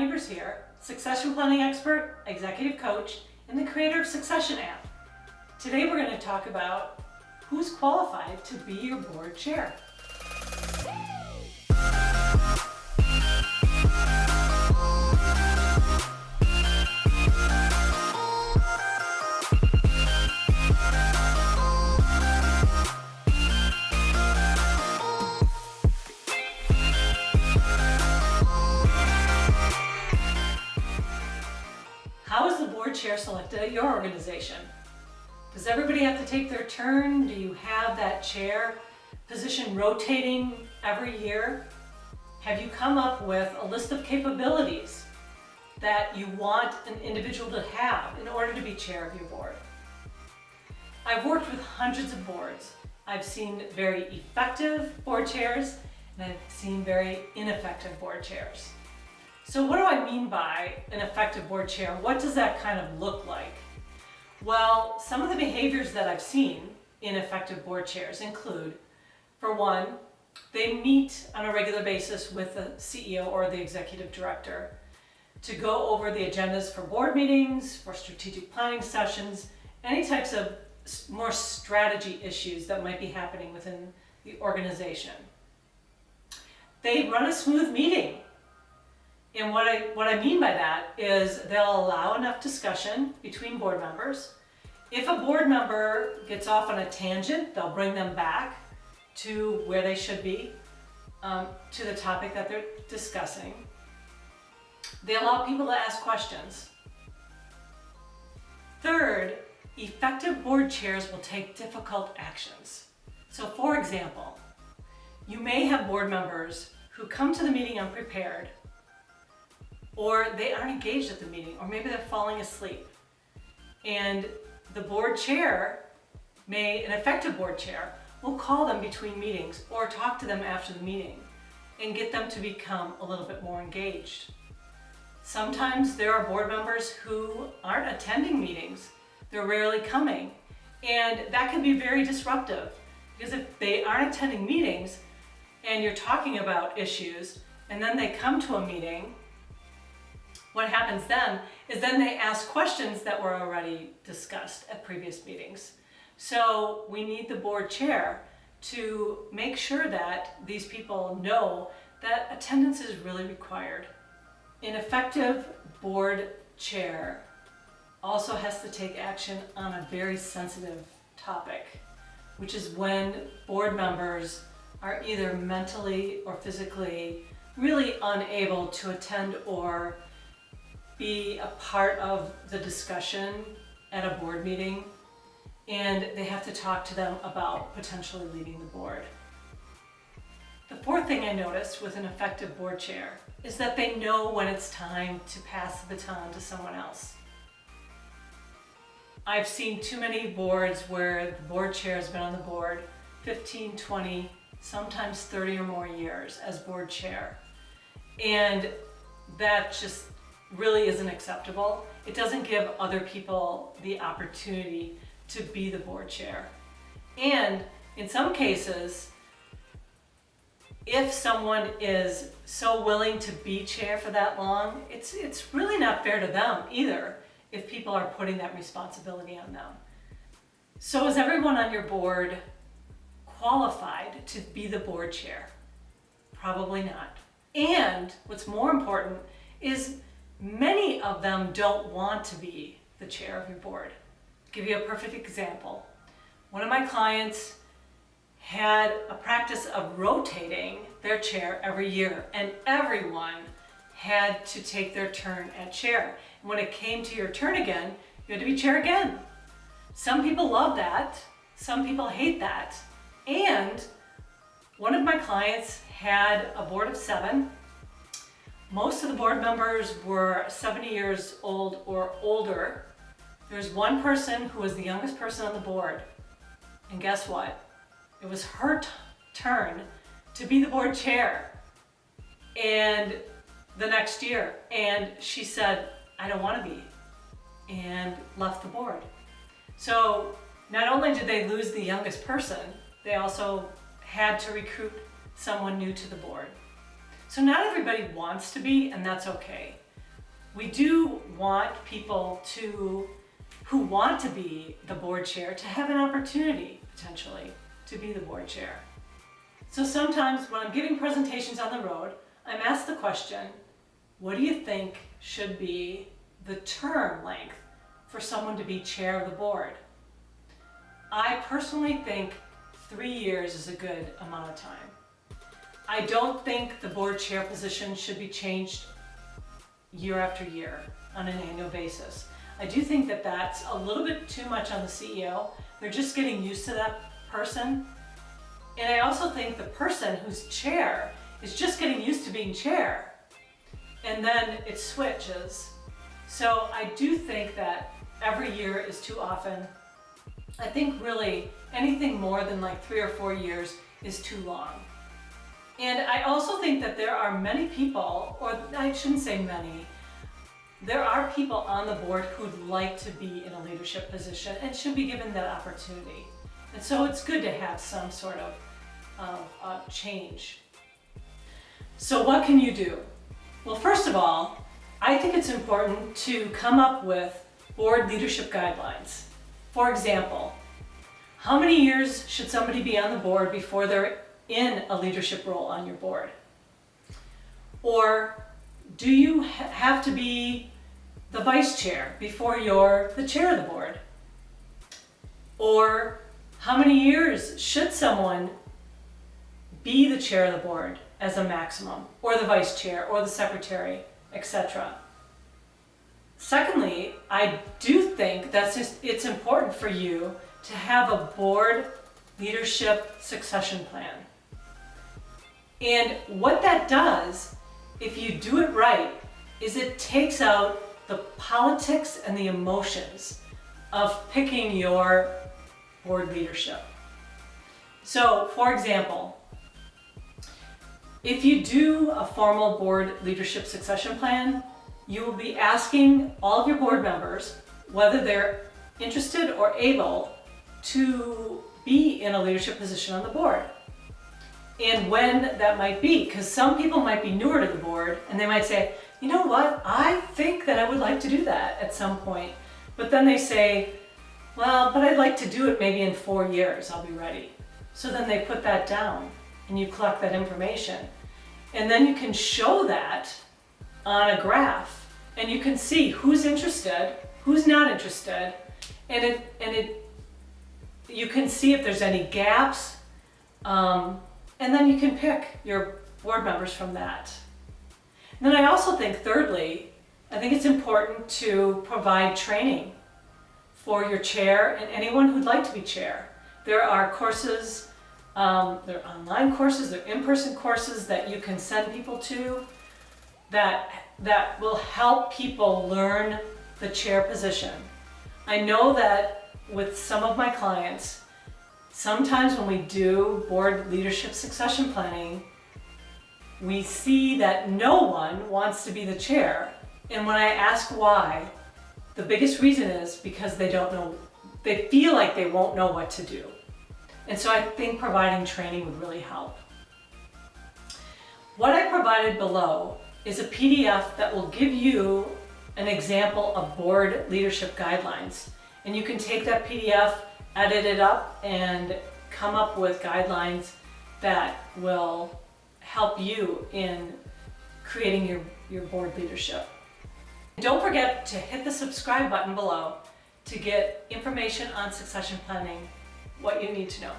Yvonne here, succession planning expert, executive coach, and the creator of Succession app. Today we're going to talk about who's qualified to be your board chair. How is the board chair selected at your organization? Does everybody have to take their turn? Do you have that chair position rotating every year? Have you come up with a list of capabilities that you want an individual to have in order to be chair of your board? I've worked with hundreds of boards. I've seen very effective board chairs and I've seen very ineffective board chairs. So what do I mean by an effective board chair? What does that kind of look like? Well, some of the behaviors that I've seen in effective board chairs include, for one, they meet on a regular basis with the CEO or the executive director to go over the agendas for board meetings, for strategic planning sessions, any types of more strategy issues that might be happening within the organization. They run a smooth meeting. And what I mean by that is they'll allow enough discussion between board members. If a board member gets off on a tangent, they'll bring them back to where they should be, to the topic that they're discussing. They allow people to ask questions. Third, effective board chairs will take difficult actions. So for example, you may have board members who come to the meeting unprepared, or they aren't engaged at the meeting, or maybe they're falling asleep. And the board chair an effective board chair, will call them between meetings or talk to them after the meeting and get them to become a little bit more engaged. Sometimes there are board members who aren't attending meetings. They're rarely coming. And that can be very disruptive because if they aren't attending meetings and you're talking about issues and then they come to a meeting, what happens then is they ask questions that were already discussed at previous meetings. So we need the board chair to make sure that these people know that attendance is really required. An effective board chair also has to take action on a very sensitive topic, which is when board members are either mentally or physically really unable to attend or be a part of the discussion at a board meeting, and they have to talk to them about potentially leaving the board. The fourth thing I noticed with an effective board chair is that they know when it's time to pass the baton to someone else. I've seen too many boards where the board chair has been on the board 15, 20, sometimes 30 or more years as board chair. And that just really isn't acceptable. It doesn't give other people the opportunity to be the board chair. And in some cases, if someone is so willing to be chair for that long, it's really not fair to them either if people are putting that responsibility on them. So is everyone on your board qualified to be the board chair? Probably not. And what's more important is many of them don't want to be the chair of your board. I'll give you a perfect example. One of my clients had a practice of rotating their chair every year, and everyone had to take their turn at chair. And when it came to your turn again, you had to be chair again. Some people love that, some people hate that. And one of my clients had a board of 7. Most of the board members were 70 years old or older. There's one person who was the youngest person on the board. And guess what? It was her turn to be the board chair and the next year. And she said, I don't want to be, and left the board. So not only did they lose the youngest person, they also had to recruit someone new to the board. So not everybody wants to be, and that's okay. we do want people who want to be the board chair to have an opportunity, potentially, to be the board chair. So sometimes when I'm giving presentations on the road, I'm asked the question, what do you think should be the term length for someone to be chair of the board? I personally think 3 years is a good amount of time. I don't think the board chair position should be changed year after year on an annual basis. I do think that that's a little bit too much on the CEO. They're just getting used to that person. And I also think the person who's chair is just getting used to being chair. And then it switches. So I do think that every year is too often. I think really anything more than like 3 or 4 years is too long. And I also think that there are many people, or I shouldn't say many, there are people on the board who'd like to be in a leadership position and should be given that opportunity. And so it's good to have some sort of change. So what can you do? Well, first of all, I think it's important to come up with board leadership guidelines. For example, how many years should somebody be on the board before they're in a leadership role on your board? Or do you have to be the vice chair before you're the chair of the board? Or how many years should someone be the chair of the board as a maximum, or the vice chair, or the secretary, etc.? Secondly, I do think it's important for you to have a board leadership succession plan. And what that does, if you do it right, is it takes out the politics and the emotions of picking your board leadership. So, for example, if you do a formal board leadership succession plan, you will be asking all of your board members whether they're interested or able to be in a leadership position on the board, and when that might be, because some people might be newer to the board and they might say, you know what, I think that I would like to do that at some point, but then they say, well, but I'd like to do it maybe in 4 years, I'll be ready. So then they put that down and you collect that information, and then you can show that on a graph and you can see who's interested, who's not interested, and you can see if there's any gaps, and then you can pick your board members from that. And then I also think, thirdly, I think it's important to provide training for your chair and anyone who'd like to be chair. There are courses, there are online courses, there are in-person courses that you can send people to that will help people learn the chair position. I know that with some of my clients, sometimes when we do board leadership succession planning, we see that no one wants to be the chair. And when I ask why, the biggest reason is because they don't know, they feel like they won't know what to do. And so I think providing training would really help. What I provided below is a PDF that will give you an example of board leadership guidelines. And you can take that PDF, edit it up, and come up with guidelines that will help you in creating your board leadership. Don't forget to hit the subscribe button below to get information on succession planning, what you need to know.